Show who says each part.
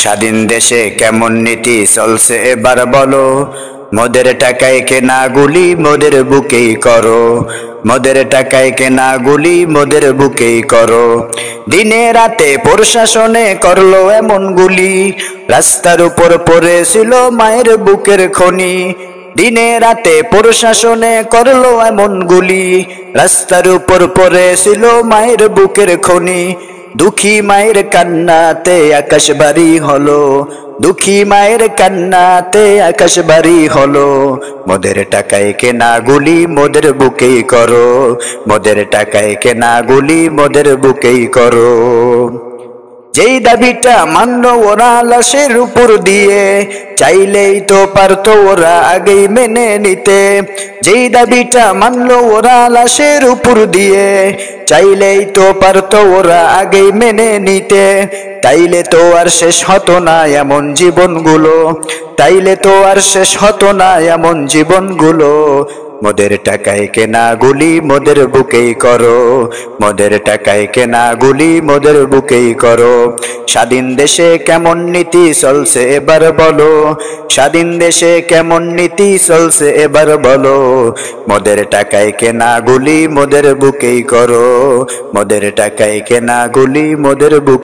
Speaker 1: স্বাধীন দেশে কেমন নীতি চলছে এবার বলো, মোদের টাকায় কেনা গুলি মোদের বুকেই করো, মোদের টাকায় কেনা গুলি মোদের বুকেই করো। দিনে রাতে প্রশাসনে করলো এমন গুলি, রাস্তার উপর পড়েছিল মায়ের বুকের খনি। দিনে রাতে প্রশাসনে করলো এমন গুলি, রাস্তার উপর পড়েছিল মায়ের বুকের খনি। দুঃখী মায়ের কান্নাতে আকাশ বাড়ি হলো, দুঃখী মায়ের কান্নাতে আকাশ বাড়ি হলো। মোদের টাকায় কেনা গুলি মোদের বুকেই করো, মোদের টাকায় কেনা গুলি মোদের বুকেই করো। যেই দাবিটা মানল ওরা লাশের উপর দিয়ে, চাইলেই তো পারতো ওরা আগেই মেনে নিতে। যেই দাবিটা মানল ওরা লাশের উপর দিয়ে, চাইলেই তো পারতো ওরা আগেই মেনে নিতে। তাইলে তো আর শেষ হতো না এমন জীবনগুলো, তাইলে তো আর শেষ হতো না এমন জীবনগুলো। মোদের টাকায় কেনা গুলি মোদের বুকেই করো, মোদের টাকায় কেনা গুলি মোদের বুকেই করো। স্বাধীন দেশে কেমন নীতি চলছে এবার বলো, স্বাধীন দেশে কেমন নীতি চলছে এবার বলো। মোদের টাকায় কেনা গুলি মোদের বুকেই করো, মোদের টাকায় কেনা গুলি মোদের বুক